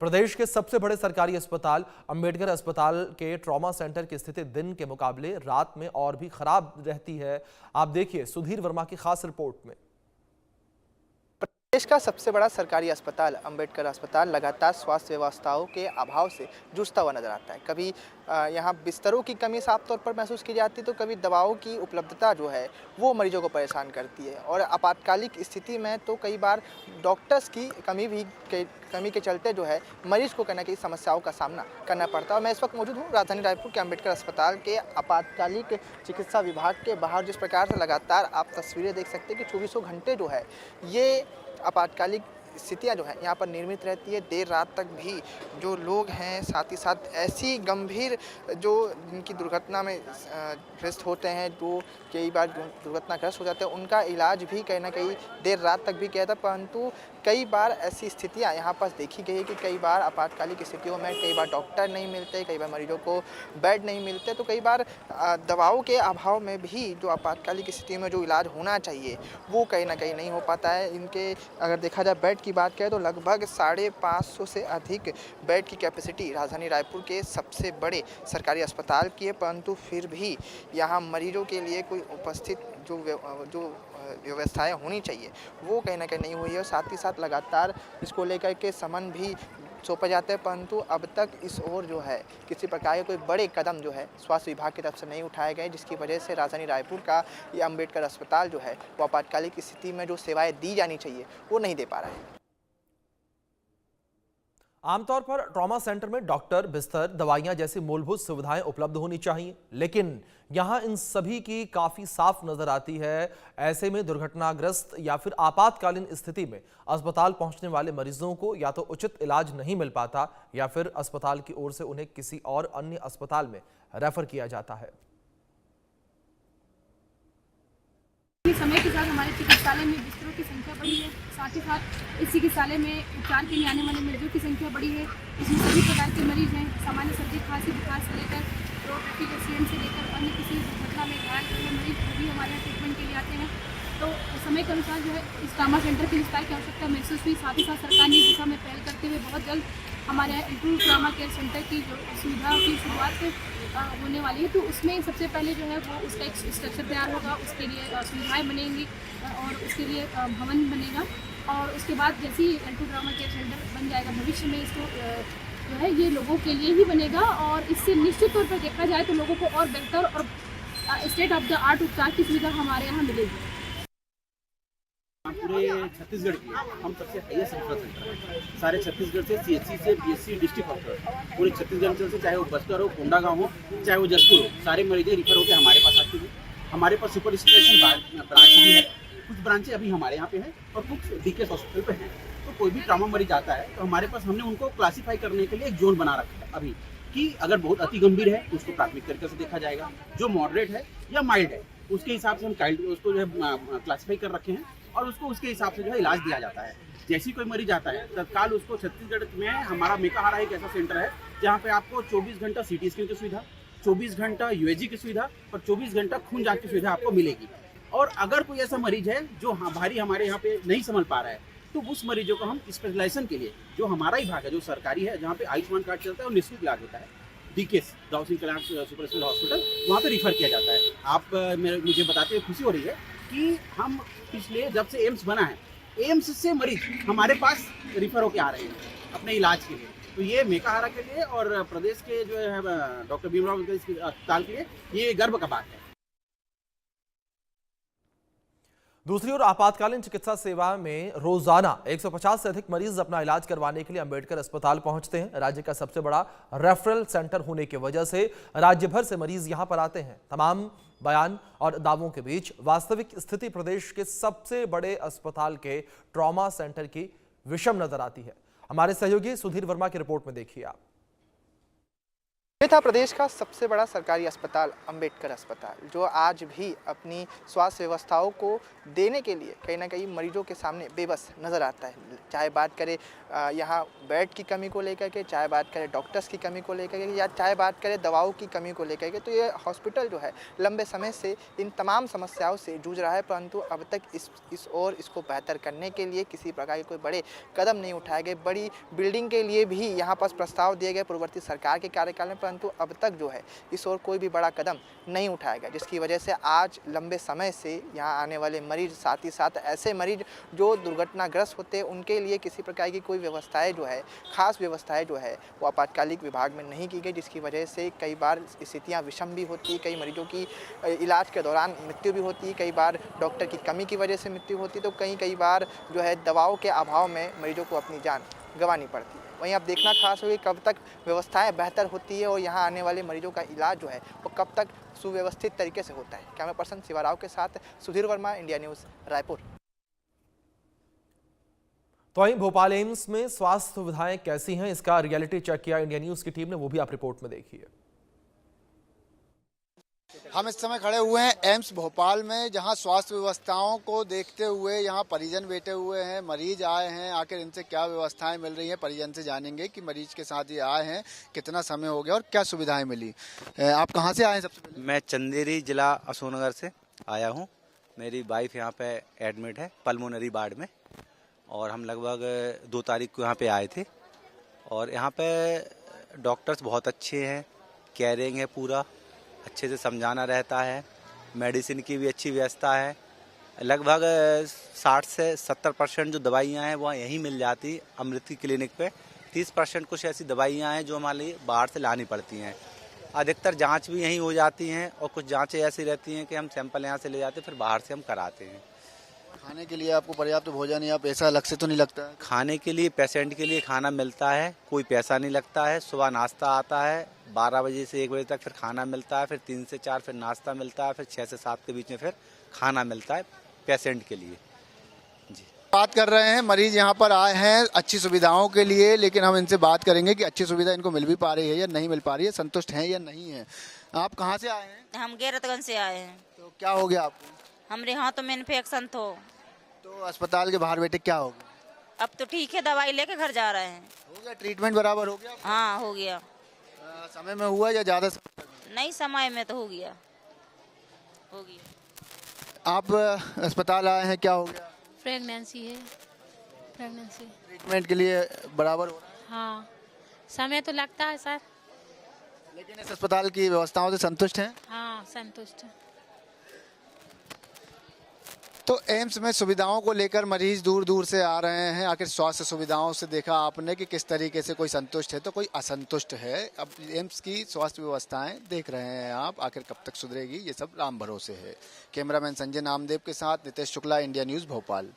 प्रदेश के सबसे बड़े सरकारी अस्पताल अंबेडकर अस्पताल के ट्रॉमा सेंटर की स्थिति दिन के मुकाबले रात में और भी खराब रहती है। आप देखिए सुधीर वर्मा की खास रिपोर्ट में। देश का सबसे बड़ा सरकारी अस्पताल अंबेडकर अस्पताल लगातार स्वास्थ्य व्यवस्थाओं के अभाव से जूझता हुआ नजर आता है। कभी यहाँ बिस्तरों की कमी साफ तौर पर महसूस की जाती है, तो कभी दवाओं की उपलब्धता जो है वो मरीजों को परेशान करती है। और आपातकालिक स्थिति में तो कई बार डॉक्टर्स की कमी के चलते जो है मरीज को कहीं ना कहीं समस्याओं का सामना करना पड़ता है। और मैं इस वक्त मौजूद हूँ राजधानी रायपुर के अंबेडकर अस्पताल के आपातकालिक चिकित्सा विभाग के बाहर। जिस प्रकार से लगातार आप तस्वीरें देख सकते हैं कि 24 घंटे जो है ये आपातकालिक स्थितियाँ जो है यहाँ पर निर्मित रहती है। देर रात तक भी जो लोग हैं, साथ ही साथ ऐसी गंभीर जो जिनकी दुर्घटना में ग्रस्त होते हैं, जो कई बार दुर्घटनाग्रस्त हो जाते हैं, उनका इलाज भी कहीं ना कहीं देर रात तक भी किया था। परंतु कई बार ऐसी स्थितियाँ यहाँ पर देखी गई है कि कई बार आपातकालिक स्थितियों में कई बार डॉक्टर नहीं मिलते, कई बार मरीजों को बेड नहीं मिलते, तो कई बार दवाओं के अभाव में भी जो आपातकालिक स्थिति में जो इलाज होना चाहिए वो कहीं ना कहीं नहीं हो पाता है। इनके अगर देखा जाए बेड की बात करें तो लगभग 550 से अधिक बेड की कैपेसिटी राजधानी रायपुर के सबसे बड़े सरकारी अस्पताल की है। परंतु फिर भी यहाँ मरीजों के लिए कोई उपस्थित जो व्यवस्थाएं होनी चाहिए वो कहीं ना कहीं नहीं हुई है। और साथ ही साथ लगातार इसको लेकर के समन भी सौंपे जाते हैं, परंतु अब तक इस ओर जो है किसी प्रकार के कोई बड़े कदम जो है स्वास्थ्य विभाग की तरफ से नहीं उठाए गए, जिसकी वजह से राजधानी रायपुर का ये अंबेडकर अस्पताल जो है वो आपातकालिक स्थिति में जो सेवाएं दी जानी चाहिए वो नहीं दे पा रहा है। आमतौर पर ट्रॉमा सेंटर में डॉक्टर, बिस्तर, दवाइयां जैसी मूलभूत सुविधाएं उपलब्ध होनी चाहिए, लेकिन यहां इन सभी की काफी साफ नजर आती है। ऐसे में दुर्घटनाग्रस्त या फिर आपातकालीन स्थिति में अस्पताल पहुंचने वाले मरीजों को या तो उचित इलाज नहीं मिल पाता या फिर अस्पताल की ओर से उन्हें किसी और अन्य अस्पताल में रेफर किया जाता है। समय के साथ हमारे चिकित्सालय में बिस्तरों की संख्या बढ़ी है, साथ ही साथ इस चिकित्सालय में उपचार के लिए आने वाले मरीजों की संख्या बढ़ी है। इसमें सभी प्रकार के मरीज हैं, सामान्य सर्दी खांसी बुखार से लेकर ट्रॉपिक एक्सीडेंट से लेकर अन्य किसी दुर्घटना में घायल हुए मरीज भी हमारे यहाँ ट्रीटमेंट के लिए आते हैं। तो समय के अनुसार जो है इस ट्रॉमा सेंटर के विस्तार की आवश्यकता महसूस हुई। साथ ही साथ सरकार ने इस दिशा में पहल करते हुए बहुत जल्द हमारे यहाँ इंप्रूव ट्रॉमा केयर सेंटर की जो सुविधा की शुरुआत होने वाली है। तो उसमें सबसे पहले जो है वो उसका एक स्ट्रक्चर तैयार होगा, उसके लिए सुविधाएं बनेंगी और उसके लिए भवन बनेगा। और उसके बाद जैसे ही इंप्रूव ट्रॉमा केयर सेंटर बन जाएगा भविष्य में इसको जो है ये लोगों के लिए ही बनेगा और इससे निश्चित तौर पर देखा जाए तो लोगों को और बेहतर और स्टेट ऑफ द आर्ट उपचार की सुविधा हमारे यहाँ मिलेगी। पूरे छत्तीसगढ़ की हम सबसे हाईएस्ट रेफरल सेंटर है। सारे छत्तीसगढ़ से सीएचसी से बीएससी डिस्ट्रिक्ट हॉस्पिटल पूरे छत्तीसगढ़ से, चाहे वो बस्तर हो, कोंडागांव हो, चाहे वो जसपुर हो, सारे मरीजें रिफर होकर हमारे पास आती हैं। हमारे पास सुपर स्पेशलिटी ब्रांच भी है, कुछ ब्रांचें अभी हमारे यहाँ पे हैं और कुछ डीकेएस हॉस्पिटल पे हैं। तो कोई भी ट्रॉमा मरीज आता है तो हमारे पास हमने उनको क्लासीफाई करने के लिए एक जोन बना रखा है अभी, कि अगर बहुत अति गंभीर है तो उसको प्राथमिक तरीके से देखा जाएगा, जो मॉडरेट है या माइल्ड है उसके हिसाब से हम उसको जो है क्लासीफाई कर रखे हैं और उसको उसके हिसाब से जो है इलाज दिया जाता है। जैसी कोई मरीज आता है तत्काल उसको छत्तीसगढ़ में हमारा मेकाहारा एक ऐसा सेंटर है जहाँ पे आपको 24 घंटा सीटी स्कैन की सुविधा, 24 घंटा यूएजी की सुविधा और 24 घंटा खून जांच की सुविधा आपको मिलेगी। और अगर कोई ऐसा मरीज है जो भारी हमारे यहाँ पे नहीं संभल पा रहा है तो उस मरीजों को हम स्पेशलाइजेशन के लिए, जो हमारा ही भाग है जो सरकारी है, जहाँ पे आयुष्मान कार्ड चलता है और निःशुल्क इलाज होता है, डीकेएस दाऊ सिंह कल्याण सुपर स्पेशलिटी हॉस्पिटल, वहाँ पे रिफर किया जाता है। आप मुझे बताते हुए खुशी हो रही है कि हम पिछले जब से एम्स बना है, एम्स से मरीज हमारे पास रिफर होके आ रहे हैं अपने इलाज के लिए। तो ये मेकाहारा के लिए और प्रदेश के जो है डॉक्टर भीमराव अस्पताल के लिए ये गर्व का बात है। दूसरी ओर आपातकालीन चिकित्सा सेवा में रोजाना 150 से अधिक मरीज अपना इलाज करवाने के लिए अंबेडकर अस्पताल पहुंचते हैं। राज्य का सबसे बड़ा रेफरल सेंटर होने की वजह से राज्य भर से मरीज यहां पर आते हैं। तमाम बयान और दावों के बीच वास्तविक स्थिति प्रदेश के सबसे बड़े अस्पताल के ट्रॉमा सेंटर की विषम नजर आती है। हमारे सहयोगी सुधीर वर्मा की रिपोर्ट में देखिए आप। ये था प्रदेश का सबसे बड़ा सरकारी अस्पताल अंबेडकर अस्पताल, जो आज भी अपनी स्वास्थ्य व्यवस्थाओं को देने के लिए कहीं ना कहीं मरीजों के सामने बेबस नज़र आता है। चाहे बात करें यहाँ बेड की कमी को लेकर के, चाहे बात करें डॉक्टर्स की कमी को लेकर के, या चाहे बात करें दवाओं की कमी को लेकर के, तो ये हॉस्पिटल जो है लंबे समय से इन तमाम समस्याओं से जूझ रहा है, परंतु अब तक इसको बेहतर करने के लिए किसी प्रकार के कोई बड़े कदम नहीं उठाए गए। बड़ी बिल्डिंग के लिए भी यहाँ पर प्रस्ताव दिए गए पूर्ववर्ती सरकार के कार्यकाल में, परंतु अब तक जो है इस ओर कोई भी बड़ा कदम नहीं उठाया गया, जिसकी वजह से आज लंबे समय से यहाँ आने वाले मरीज, साथ ही साथ ऐसे मरीज जो दुर्घटनाग्रस्त होते हैं, उनके लिए किसी प्रकार की कोई व्यवस्थाएं जो है, खास व्यवस्थाएं जो है वो आपातकालिक विभाग में नहीं की गई, जिसकी वजह से कई बार स्थितियाँ विषम भी होती है। कई मरीजों की इलाज के दौरान मृत्यु भी होती है, कई बार डॉक्टर की कमी की वजह से मृत्यु होती है, तो कई बार जो है दवाओं के अभाव में मरीजों को अपनी जान गंवानी पड़ती है। वहीं अब देखना खास होगी कब तक व्यवस्थाएं बेहतर होती है और यहाँ आने वाले मरीजों का इलाज जो है वो कब तक सुव्यवस्थित तरीके से होता है। कैमरा पर्सन शिवा राव के साथ सुधीर वर्मा, इंडिया न्यूज़, रायपुर। तो वहीं भोपाल एम्स में स्वास्थ्य सुविधाएं कैसी हैं, इसका रियलिटी चेक किया इंडिया न्यूज़ की टीम ने, वो भी आप रिपोर्ट में देखिए। हम इस समय खड़े हुए हैं एम्स भोपाल में, जहां स्वास्थ्य व्यवस्थाओं को देखते हुए यहां परिजन बैठे हुए हैं, मरीज आए हैं। आखिर इनसे क्या व्यवस्थाएं मिल रही हैं, परिजन से जानेंगे कि मरीज के साथ ये आए हैं, कितना समय हो गया और क्या सुविधाएं मिली। आप कहां से आए हैं? सबसे पहले मैं चंदेरी जिला अशोकनगर से आया हूं। मेरी वाइफ यहां पे एडमिट है पल्मोनरी वार्ड में, और हम लगभग 2 तारीख को यहाँ पे आए थे। और यहाँ पे डॉक्टर्स बहुत अच्छे हैं, केयरिंग है, पूरा अच्छे से समझाना रहता है। मेडिसिन की भी अच्छी व्यवस्था है। लगभग 60 से 70% जो दवाइयाँ हैं वो यहीं मिल जाती अमृति क्लिनिक पे। 30% कुछ ऐसी दवाइयाँ हैं जो हमारे लिए बाहर से लानी पड़ती हैं। अधिकतर जांच भी यहीं हो जाती हैं, और कुछ जांचें ऐसी रहती हैं कि हम सैंपल यहाँ से ले जाते हैं, फिर बाहर से हम कराते हैं। खाने के लिए आपको पर्याप्त भोजन या पैसा अलग से तो नहीं लगता है? खाने के लिए पेशेंट के लिए खाना मिलता है, कोई पैसा नहीं लगता है। सुबह नाश्ता आता है 12 बजे से 1 बजे तक, फिर खाना मिलता है, फिर 3 से 4 फिर नाश्ता मिलता है, फिर 6 से 7 के बीच में फिर खाना मिलता है पेशेंट के लिए। जी, बात कर रहे हैं, मरीज यहाँ पर आए हैं अच्छी सुविधाओं के लिए, लेकिन हम इनसे बात करेंगे कि अच्छी सुविधा इनको मिल भी पा रही है या नहीं मिल पा रही है, संतुष्ट हैं या नहीं है। आप कहाँ से आए हैं? हम गैरतगंज से आए हैं। तो क्या हो गया आपको? हमरे हाथों में इन्फेक्शन तो अस्पताल के बाहर बैठे क्या हो गया? अब तो ठीक है, दवाई लेके घर जा रहे हैं। हो गया ट्रीटमेंट बराबर हो गया? हाँ, हो गया। समय में हुआ या ज्यादा समय? नहीं, समय में तो हो गया। आप अस्पताल आए हैं, क्या हो गया? प्रेगनेंसी है, प्रेगनेंसी। ट्रीटमेंट के लिए बराबर हो रहा है? हाँ, समय तो लगता है सर। लेकिन इस अस्पताल की व्यवस्थाओं से संतुष्ट हैं? हाँ, संतुष्ट है। तो एम्स में सुविधाओं को लेकर मरीज दूर दूर से आ रहे हैं। आखिर स्वास्थ्य सुविधाओं से देखा आपने कि किस तरीके से कोई संतुष्ट है तो कोई असंतुष्ट है। अब एम्स की स्वास्थ्य व्यवस्थाएं देख रहे हैं आप, आखिर कब तक सुधरेगी, ये सब राम भरोसे है। कैमरामैन संजय नामदेव के साथ नितेश शुक्ला, इंडिया न्यूज़, भोपाल।